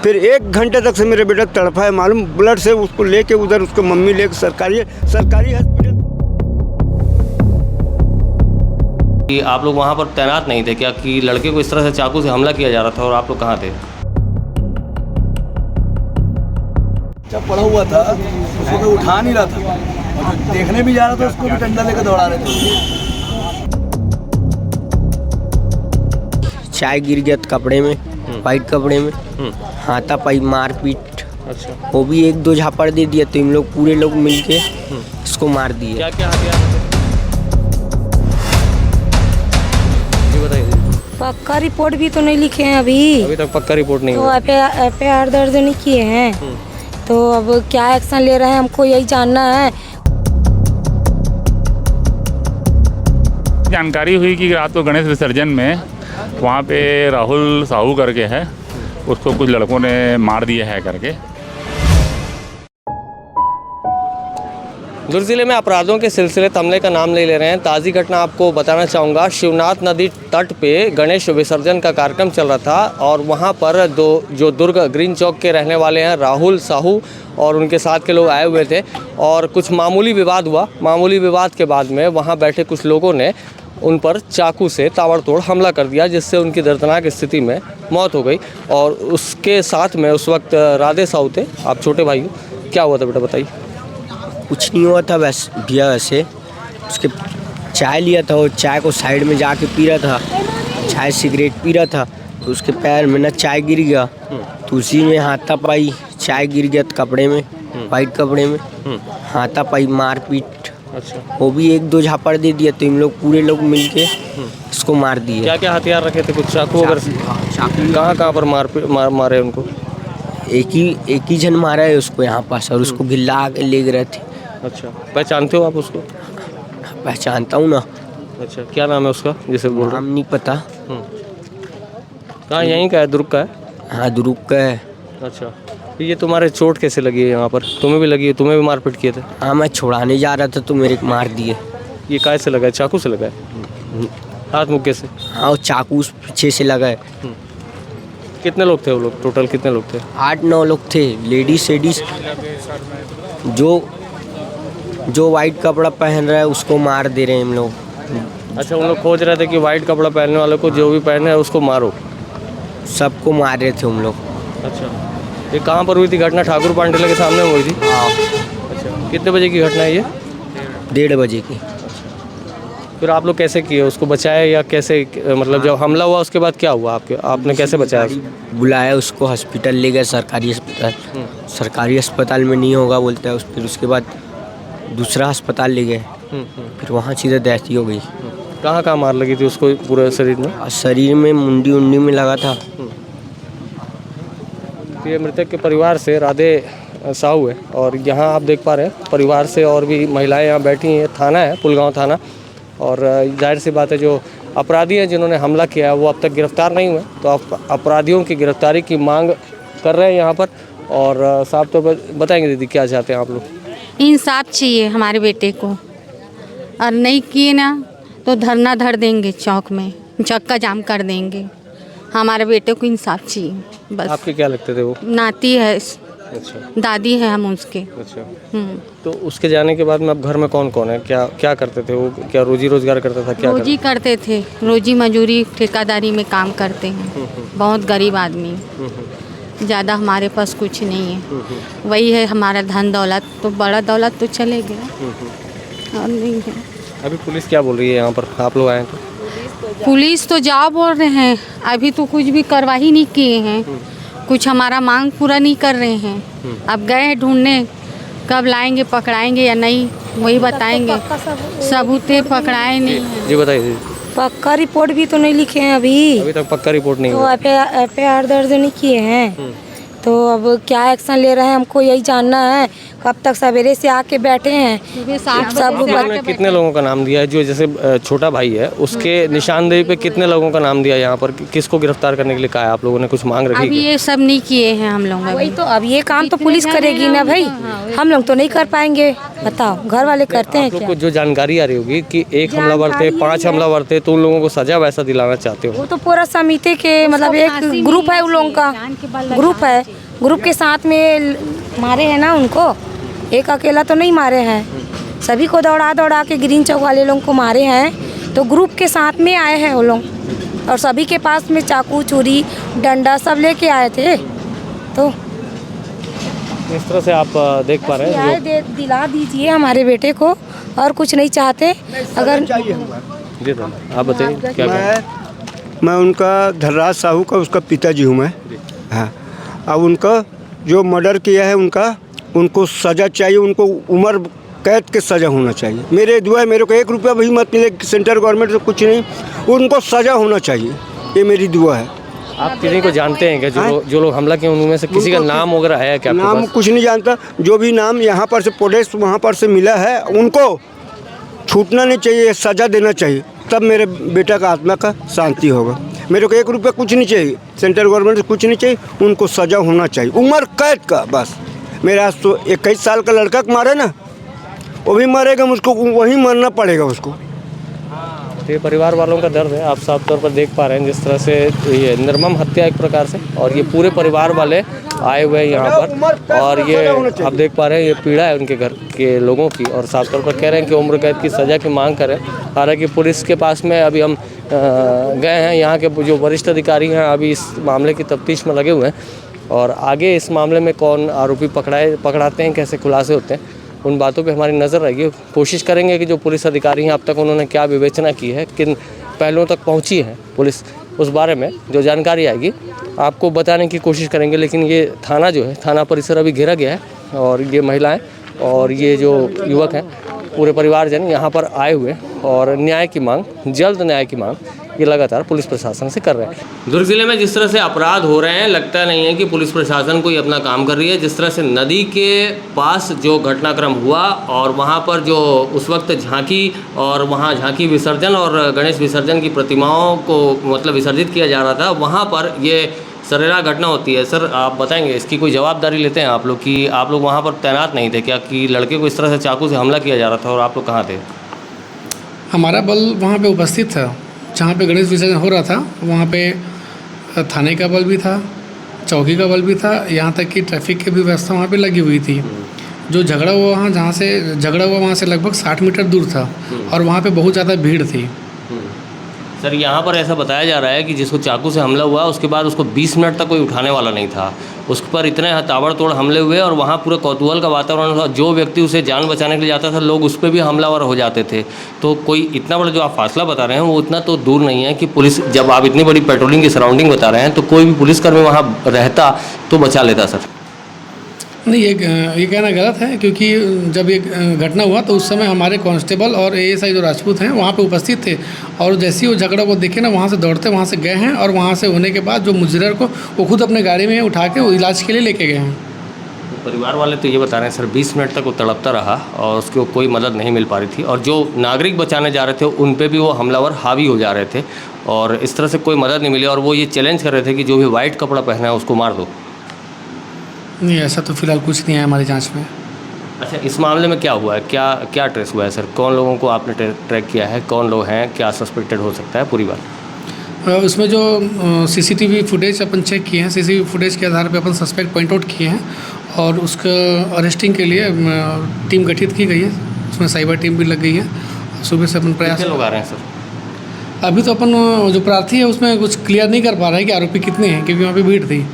फिर 1 घंटे तक से मेरे बेटा तड़पा है, मालूम, ब्लड से उसको लेके उधर उसको मम्मी लेके सरकारी हॉस्पिटल। कि आप लोग वहाँ पर तैनात नहीं थे क्या कि लड़के को इस तरह से चाकू से हमला किया जा रहा था और आप लोग कहाँ थे? जब पड़ा हुआ था उसको तो उठा नहीं रहा था और जो देखने भी जा रहा था उसको भी डंडा लेकर दौड़ा रहे थे। चाय गिर गया कपड़े में, वाइट कपड़े में, हाथापाई मारपीट। अच्छा, वो भी 1-2 झापड़ दे दिया तो इन लोग पूरे लोग मिलके इसको मार दिए। क्या क्या हथियार थे? जी बताइए। पक्का रिपोर्ट भी तो नहीं लिखे हैं अभी तक पक्का रिपोर्ट नहीं तो हुआ। एफआईआर दर्ज नहीं किए हैं तो अब क्या एक्शन ले रहे हैं हमको यही जानना है। जानकारी हुई कि रात को गणेश विसर्जन में वहाँ पे राहुल साहू करके है, उसको कुछ लड़कों ने मार दिया है करके। दुर्ग जिले में अपराधों के सिलसिले थमने का नाम नहीं ले रहे हैं। ताज़ी घटना आपको बताना चाहूँगा। शिवनाथ नदी तट पे गणेश विसर्जन का कार्यक्रम चल रहा था और वहाँ पर जो दुर्ग ग्रीन चौक के रहने वाले हैं राहुल साहू और उनके साथ के लोग आए हुए थे और कुछ मामूली विवाद हुआ। मामूली विवाद के बाद में वहाँ बैठे कुछ लोगों ने उन पर चाकू से ताबड़तोड़ हमला कर दिया, जिससे उनकी दर्दनाक स्थिति में मौत हो गई। और उसके साथ में उस वक्त राधे साहू थे। आप छोटे भाई हो, क्या हुआ था बेटा बताइए? कुछ नहीं हुआ था, बस भैया वैसे उसके चाय लिया था, वो चाय को साइड में जाके पी रहा था, चाय सिगरेट पी रहा था तो उसके पैर में ना चाय गिर गया तो उसी में हाथापाई, चाय गिर गया कपड़े में, वाइट कपड़े में, हाथापाई मारपीट। अच्छा, वो भी 1-2 झापड़ दे दिया तो इन लोग पूरे लोग मिलके इसको मार दिए। क्या क्या हथियार रखे थे? कुछ चाकू वगैरह? कहाँ पर मारे उनको? एक ही जन मारा है उसको यहाँ पास और उसको गिल्ला के ले गए थे। अच्छा, पहचानते हो आप उसको? पहचानता हूँ ना। अच्छा, क्या नाम है उसका जिसे बोल रहे नाम नहीं पता। कहाँ, यहीं का है, दुर्ग का है? हाँ, दुर्ग का है। अच्छा, ये तुम्हारे चोट कैसे लगी है यहाँ पर? तुम्हें भी लगी है? तुम्हें भी मारपीट किए थे? हाँ, मैं छुड़ाने जा रहा था तो मेरे को मार दिए। ये काय से लगा है? चाकू से लगा है? हाथ मुक्के से? हाँ, वो चाकू पीछे से लगा है। कितने लोग थे वो लोग? टोटल कितने लोग थे? 8-9 लोग थे, लेडीज। जो वाइट कपड़ा पहन रहा है उसको मार दे रहे हैं हम लोग। अच्छा, उन लोग खोज रहे थे कि वाइट कपड़ा पहनने वाले को, जो भी पहने है उसको मारो। सबको मार रहे थे हम लोग। अच्छा, ये कहाँ पर हुई थी घटना? ठाकुर पांडेला के सामने हुई थी? हाँ। अच्छा, कितने बजे की घटना है ये? 1:30 बजे की। फिर आप लोग कैसे किए? उसको बचाए या कैसे? मतलब जब हमला हुआ उसके बाद क्या हुआ? आपने कैसे बचाया? बुलाया उसको, हॉस्पिटल ले गए, सरकारी अस्पताल। सरकारी अस्पताल में नहीं होगा बोलता है, फिर उसके बाद दूसरा अस्पताल ले गए, फिर वहाँ सीधा डेथ ही हो गई। कहाँ कहाँ मार लगी थी उसको पूरे शरीर में? शरीर में, मुंडी में लगा था। ये मृतक के परिवार से राधे साहू है और यहाँ आप देख पा रहे हैं परिवार से और भी महिलाएं यहाँ बैठी हैं। थाना है पुलगांव थाना और जाहिर सी बात है जो अपराधी हैं जिन्होंने हमला किया है वो अब तक गिरफ्तार नहीं हुए, तो अपराधियों की गिरफ्तारी की मांग कर रहे हैं यहाँ पर। और साहब तो बताएंगे दीदी क्या चाहते हैं आप लोग? इंसाफ चाहिए हमारे बेटे को और नहीं किए ना तो धरना धर देंगे, चौक में चक्का जाम कर देंगे। हमारे बेटे को इंसाफ चाहिए बस। आपके क्या लगते थे वो? नाती है। अच्छा, दादी है हम उसके। अच्छा, तो उसके जाने के बाद में अब घर में कौन कौन है? क्या करते थे वो? क्या रोजी रोजगार करता था? क्या रोजी करते थे, रोजी मजूरी ठेकेदारी में काम करते हैं। बहुत गरीब आदमी, ज़्यादा हमारे पास कुछ नहीं है। वही है हमारा धन दौलत, तो बड़ा दौलत तो चले गया और नहीं है। अभी पुलिस क्या बोल रही है यहाँ पर? आप लोग आए तो? पुलिस तो जाओ बोल रहे हैं, अभी तो कुछ भी कार्रवाई नहीं किए हैं, कुछ हमारा मांग पूरा नहीं कर रहे हैं। अब गए हैं ढूंढने, कब लाएंगे, पकड़ाएंगे या नहीं वही बताएंगे। सबूत पकड़ाए नहीं है। जी बताइए। पक्का रिपोर्ट भी तो नहीं लिखे हैं अभी तक पक्का रिपोर्ट नहीं तो हुआ। एफआईआर दर्ज नहीं किए हैं तो अब क्या एक्शन ले रहे हैं हमको यही जानना है। कब तक सवेरे से आके बैठे हैं सब आप लोगों ने कितने लोगों का नाम दिया है? जो जैसे छोटा भाई है उसके निशानदेही पे कितने लोगों का नाम दिया है यहाँ पर? किसको गिरफ्तार करने के लिए कहा है? आप लोगों ने कुछ मांग रखी अभी है? ये सब नहीं किए हैं हम लोग वही तो, अब ये काम तो पुलिस करेगी ना भाई, हम लोग तो नहीं कर पाएंगे। बताओ, घर वाले करते हैं आप लोग क्या? को जो जानकारी आ रही होगी कि एक हमलावर थे, 5 हमलावर थे, तो उन लोगों को सजा वैसा दिलाना चाहते हो? वो तो पूरा समिति के मतलब एक ग्रुप है उन लोगों का, ग्रुप है, ग्रुप के साथ में मारे हैं ना उनको, एक अकेला तो नहीं मारे हैं, सभी को दौड़ा दौड़ा के ग्रीन चौक वाले लोगों को मारे हैं। तो ग्रुप के साथ में आए हैं वो लोग और सभी के पास में चाकू छुरी डंडा सब लेके आए थे। तो इस तरह से आप देख पा रहे हैं जो दिला दीजिए हमारे बेटे को, और कुछ नहीं चाहते। अगर जी आप बताइए क्या मैं उनका धर्राज साहू का उसका पिताजी हूँ मैं। हाँ, अब उनका जो मर्डर किया है उनको सज़ा चाहिए, उनको उम्र कैद के सज़ा होना चाहिए। मेरे दुआ है, मेरे को 1 रुपया भी मत मिले सेंट्रल गवर्नमेंट से, कुछ नहीं, उनको सज़ा होना चाहिए, ये मेरी दुआ है। आप किसी को जानते हैं क्या जो लोग हमला किए उनमें से किसी का नाम वगैरह है क्या? नाम कुछ नहीं जानता, जो भी नाम यहाँ पर से पुलिस वहाँ पर से मिला है उनको छूटना नहीं चाहिए, सज़ा देना चाहिए, तब मेरे बेटा का आत्मा का शांति होगा। मेरे को 1 रुपया कुछ नहीं चाहिए, सेंट्रल गवर्नमेंट से कुछ नहीं चाहिए, उनको सज़ा होना चाहिए, उम्र कैद का बस। मेरा तो 21 साल का लड़का मारे ना, वो भी मरेगा, मुझको वहीं मरना पड़ेगा उसको। तो ये परिवार वालों का दर्द है, आप साफ तौर पर देख पा रहे हैं जिस तरह से ये निर्मम हत्या एक प्रकार से, और ये पूरे परिवार वाले आए हुए हैं यहाँ पर, और ये आप देख पा रहे हैं ये पीड़ा है उनके घर के लोगों की, और साफ तौर पर कह रहे हैं कि उम्र कैद की सज़ा की मांग करें। हालांकि पुलिस के पास में अभी हम गए हैं, यहाँ के जो वरिष्ठ अधिकारी हैं अभी इस मामले की तफ्तीश में लगे हुए हैं, और आगे इस मामले में कौन आरोपी पकड़ाते हैं, कैसे खुलासे होते हैं, उन बातों पे हमारी नज़र रहेगी। कोशिश करेंगे कि जो पुलिस अधिकारी हैं अब तक उन्होंने क्या विवेचना की है, किन पहलुओं तक पहुंची है पुलिस, उस बारे में जो जानकारी आएगी आपको बताने की कोशिश करेंगे। लेकिन ये थाना जो है, थाना परिसर अभी घेरा गया है, और ये महिलाएं और ये जो युवक हैं, पूरे परिवारजन यहाँ पर आए हुए और न्याय की मांग, जल्द न्याय की मांग ये लगातार पुलिस प्रशासन से कर रहे हैं। दुर्ग जिले में जिस तरह से अपराध हो रहे हैं, लगता नहीं है कि पुलिस प्रशासन कोई अपना काम कर रही है। जिस तरह से नदी के पास जो घटनाक्रम हुआ और वहाँ पर जो उस वक्त झांकी, और वहाँ झांकी विसर्जन और गणेश विसर्जन की प्रतिमाओं को मतलब विसर्जित किया जा रहा था, वहाँ पर ये सरेराह घटना होती है। सर आप बताएंगे इसकी कोई जवाबदारी लेते हैं आप लोग कि आप लोग वहाँ पर तैनात नहीं थे क्या, कि लड़के को इस तरह से चाकू से हमला किया जा रहा था और आप लोग कहाँ थे? हमारा बल वहाँ पे उपस्थित था, जहाँ पे गणेश विसर्जन हो रहा था, वहाँ पे थाने का बल भी था, चौकी का बल भी था, यहाँ तक कि ट्रैफिक की भी व्यवस्था वहाँ पे लगी हुई थी। जो झगड़ा हुआ वहाँ, जहाँ से झगड़ा हुआ वहाँ से लगभग 60 मीटर दूर था, और वहाँ पे बहुत ज़्यादा भीड़ थी। सर यहाँ पर ऐसा बताया जा रहा है कि जिसको चाकू से हमला हुआ उसके बाद उसको 20 मिनट तक कोई उठाने वाला नहीं था, उस पर इतने ताबड़तोड़ हमले हुए और वहाँ पूरे कौतूहल का वातावरण था। जो व्यक्ति उसे जान बचाने के लिए जाता था, लोग उस पर भी हमलावर हो जाते थे। तो कोई इतना बड़ा जो आप फासला बता रहे हैं वो इतना तो दूर नहीं है कि पुलिस, जब आप इतनी बड़ी पेट्रोलिंग की सराउंडिंग बता रहे हैं, तो कोई भी पुलिसकर्मी वहाँ रहता तो बचा लेता। सर नहीं, ये कहना गलत है, क्योंकि जब ये घटना हुआ तो उस समय हमारे कांस्टेबल और एएसआई जो राजपूत हैं वहाँ पे उपस्थित थे, और जैसे ही वो झगड़ा को देखे ना, वहाँ से दौड़ते वहाँ से गए हैं, और वहाँ से होने के बाद जो मुजरिम को वो खुद अपने गाड़ी में उठा के वो इलाज के लिए लेके गए हैं। परिवार वाले तो ये बता रहे हैं सर 20 मिनट तक वो तड़पता रहा और उसको कोई मदद नहीं मिल पा रही थी, और जो नागरिक बचाने जा रहे थे उन पे भी वो हमलावर हावी हो जा रहे थे, और इस तरह से कोई मदद नहीं मिली, और वो ये चैलेंज कर रहे थे कि जो भी वाइट कपड़ा पहना है उसको मार दो। नहीं, ऐसा तो फिलहाल कुछ नहीं है हमारी जांच में। अच्छा, इस मामले में क्या हुआ है, क्या ट्रेस हुआ है सर? कौन लोगों को आपने ट्रैक किया है, कौन लोग हैं, क्या सस्पेक्टेड हो सकता है, पूरी बात? उसमें जो सीसीटीवी फुटेज अपन चेक किए हैं, सीसीटीवी फुटेज के आधार पर अपन सस्पेक्ट पॉइंट आउट किए हैं, और उसका अरेस्टिंग के लिए टीम गठित की गई है, उसमें साइबर टीम भी लग गई है। सुबह से अपन प्रयास। कितने लोग आ रहे हैं सर? अभी तो अपन जो प्रार्थी है उसमें कुछ क्लियर नहीं कर पा रहा है कि आरोपी कितने हैं, क्योंकि वहाँ पे भीड़ थी,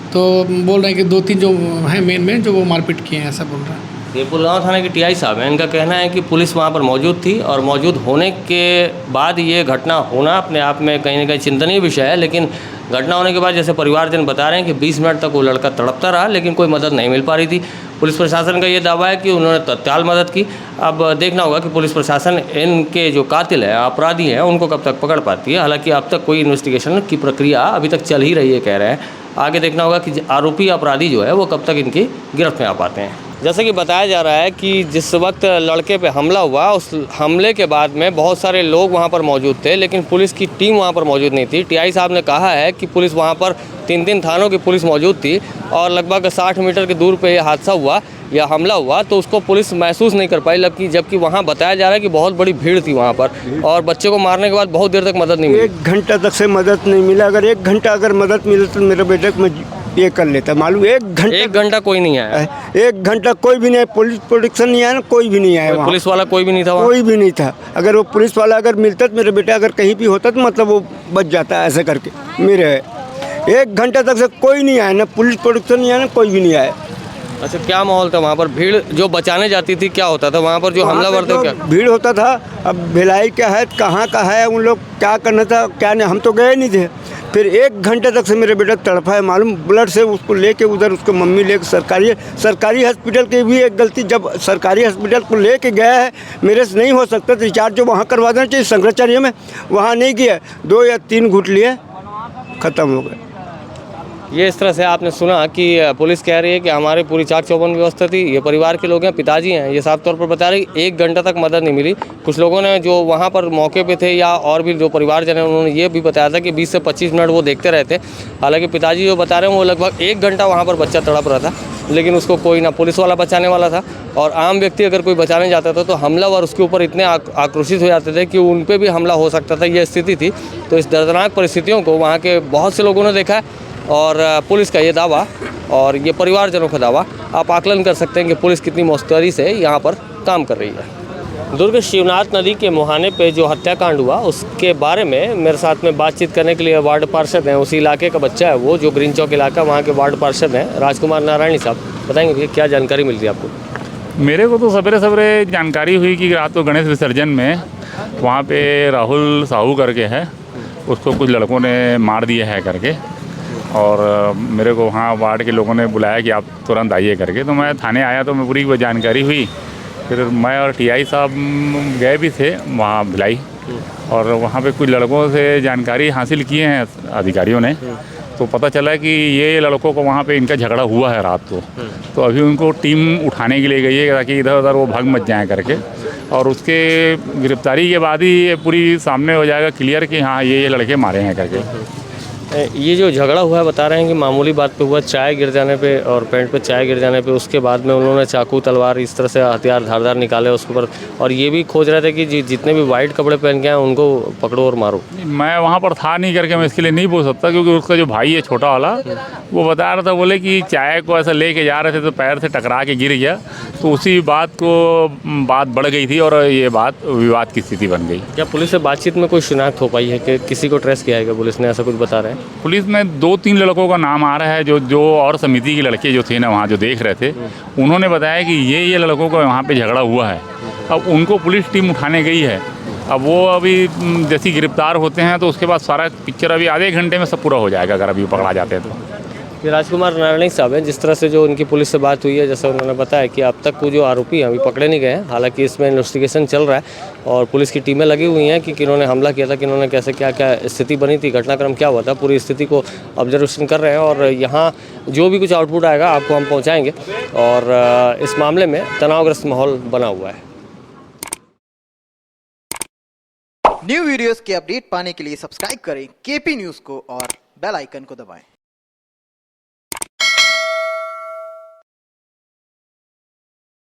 तो बोल रहे हैं कि 2-3 जो हैं मेन जो वो मारपीट किए हैं, ऐसा बोल रहे हैं। ये पुलगांव थाने के टीआई साहब हैं, इनका कहना है कि पुलिस वहाँ पर मौजूद थी, और मौजूद होने के बाद ये घटना होना अपने आप में कहीं ना कहीं चिंतनीय विषय है। लेकिन घटना होने के बाद जैसे परिवारजन बता रहे हैं कि 20 मिनट तक वो लड़का तड़पता रहा, लेकिन कोई मदद नहीं मिल पा रही थी। पुलिस प्रशासन का ये दावा है कि उन्होंने तत्काल मदद की। अब देखना होगा कि पुलिस प्रशासन इनके जो कातिल है, अपराधी हैं, उनको कब तक पकड़ पाती है। हालांकि अब तक कोई इन्वेस्टिगेशन की प्रक्रिया अभी तक चल ही रही है, कह रहे हैं। आगे देखना होगा कि आरोपी अपराधी जो है वो कब तक इनकी गिरफ्त में आ पाते हैं। जैसे कि बताया जा रहा है कि जिस वक्त लड़के पे हमला हुआ, उस हमले के बाद में बहुत सारे लोग वहां पर मौजूद थे, लेकिन पुलिस की टीम वहां पर मौजूद नहीं थी। टीआई साहब ने कहा है कि पुलिस वहां पर 3 थानों की पुलिस मौजूद थी और लगभग 60 मीटर की दूर पे यह हादसा हुआ या हमला हुआ, तो उसको पुलिस महसूस नहीं कर पाई, जबकि वहाँ बताया जा रहा है कि बहुत बड़ी भीड़ थी वहाँ पर और बच्चे को मारने के बाद बहुत देर तक मदद नहीं मिली। 1 घंटा तक से मदद नहीं मिला। अगर 1 घंटा अगर मदद मिले तो मेरे बेटे को मैं ये कर लेता। मालूम 1 घंटा कोई नहीं आया। 1 घंटा कोई भी नहीं आया। पुलिस प्रोटेक्शन नहीं आया ना, कोई भी नहीं आया। पुलिस वाला कोई भी नहीं था वहाँ? कोई भी नहीं था। अगर वो पुलिस वाला अगर मिलता तो मेरे बेटा अगर कहीं भी होता तो मतलब वो बच जाता ऐसे करके। मेरे 1 घंटा तक से कोई नहीं आया, ना पुलिस प्रोटेक्शन नहीं आया, ना कोई भी नहीं आया। अच्छा, क्या माहौल था वहाँ पर? भीड़ जो बचाने जाती थी, क्या होता था वहाँ पर? जो हमलावर थे क्या भीड़ होता था? अब भिलाई क्या है, कहाँ का है, उन लोग क्या करना था क्या नहीं, हम तो गए नहीं थे। फिर 1 घंटे तक से मेरे बेटा तड़पा है, मालूम। ब्लड से उसको लेके उधर उसको मम्मी लेके सरकारी हॉस्पिटल की भी एक गलती, जब सरकारी हॉस्पिटल को लेके गया है, मेरे से नहीं हो सकता। रिचार्ज जो वहाँ करवा देना चाहिए शंकराचार्य में, वहाँ नहीं किया। 2 या 3 घूंट लिए, ख़त्म हो गए। ये इस तरह से आपने सुना कि पुलिस कह रही है कि हमारी पूरी चाक चौबंद व्यवस्था थी। ये परिवार के लोग हैं, पिताजी हैं, ये साफ तौर पर बता रहे 1 घंटा तक मदद नहीं मिली। कुछ लोगों ने जो वहाँ पर मौके पे थे या और भी जो परिवारजन हैं, उन्होंने ये भी बताया था कि 20 से 25 मिनट वो देखते रहते। हालांकि पिताजी जो बता रहे हैं वो लगभग 1 घंटा वहाँ पर बच्चा तड़प रहा था, लेकिन उसको कोई ना पुलिस वाला बचाने वाला था और आम व्यक्ति अगर कोई बचाने जाता था तो हमलावर उसके ऊपर इतने आक्रोशित हो जाते थे कि उन पर भी हमला हो सकता था। ये स्थिति थी। तो इस दर्दनाक परिस्थितियों को वहाँ के बहुत से लोगों ने देखा है और पुलिस का ये दावा और ये परिवारजनों का दावा, आप आकलन कर सकते हैं कि पुलिस कितनी मुस्तैदी से यहाँ पर काम कर रही है। दुर्ग शिवनाथ नदी के मुहाने पे जो हत्याकांड हुआ उसके बारे में मेरे साथ में बातचीत करने के लिए वार्ड पार्षद हैं, उसी इलाके का बच्चा है वो, जो ग्रीन चौक इलाका, वहाँ के वार्ड पार्षद हैं राजकुमार नारायणी साहब। बताएंगे भैया क्या जानकारी मिल रही है आपको? मेरे को तो सवेरे जानकारी हुई कि रात को गणेश विसर्जन में वहाँ पे राहुल साहू करके है, उसको कुछ लड़कों ने मार दिया है करके, और मेरे को वहाँ वार्ड के लोगों ने बुलाया कि आप तुरंत आइए करके। तो मैं थाने आया तो मैं पूरी जानकारी हुई। फिर मैं और टीआई साहब गए भी थे वहाँ भिलाई, और वहाँ पे कुछ लड़कों से जानकारी हासिल किए हैं अधिकारियों ने। तो पता चला कि ये लड़कों को वहाँ पे इनका झगड़ा हुआ है रात को। तो अभी उनको टीम उठाने के लिए गई है ताकि इधर उधर वो भाग मच जाएँ करके, और उसके गिरफ्तारी के बाद ही ये पूरी सामने हो जाएगा क्लियर कि हाँ ये लड़के मारे हैं करके। ये जो झगड़ा हुआ है बता रहे हैं कि मामूली बात पे हुआ, चाय गिर जाने पे और पैंट पे चाय गिर जाने पे, उसके बाद में उन्होंने चाकू तलवार इस तरह से हथियार धारदार निकाले उसके ऊपर, और ये भी खोज रहे थे कि जितने भी वाइट कपड़े पहन के हैं उनको पकड़ो और मारो। मैं वहाँ पर था नहीं करके मैं इसके लिए नहीं बोल सकता, क्योंकि उसका जो भाई है छोटा वाला, वो बता रहा था, बोले कि चाय को ऐसा लेके जा रहे थे तो पैर से टकरा के गिर गया। तो उसी बात बढ़ गई थी और ये बात विवाद की स्थिति बन गई। क्या पुलिस से बातचीत में कोई शिनाख्त हो पाई है कि किसी को ट्रेस किया है क्या पुलिस ने, ऐसा कुछ बता रहे हैं? पुलिस में 2-3 लड़कों का नाम आ रहा है जो और समिति के लड़के जो थे ना वहाँ जो देख रहे थे, उन्होंने बताया कि ये लड़कों को वहाँ पे झगड़ा हुआ है। अब उनको पुलिस टीम उठाने गई है। अब वो अभी जैसे गिरफ्तार होते हैं तो उसके बाद सारा पिक्चर अभी आधे घंटे में सब पूरा हो जाएगा अगर अभी पकड़ा जाते हैं तो। ये राजकुमार नारायणी साहब हैं, जिस तरह से जो उनकी पुलिस से बात हुई है, जैसे उन्होंने बताया कि अब तक वो जो आरोपी हैं अभी पकड़े नहीं गए हैं। हालांकि इसमें इन्वेस्टिगेशन चल रहा है और पुलिस की टीमें लगी हुई हैं कि किन्होंने हमला किया था, किन्होंने कैसे क्या क्या स्थिति बनी थी, घटनाक्रम क्या हुआ था, पूरी स्थिति को ऑब्जर्वेशन कर रहे हैं। और यहाँ जो भी कुछ आउटपुट आएगा आपको हम पहुँचाएँगे। और इस मामले में तनावग्रस्त माहौल बना हुआ है। न्यू वीडियोस के अपडेट पाने के लिए सब्सक्राइब करें केपी न्यूज़ को और बेल आइकन को दबाएं।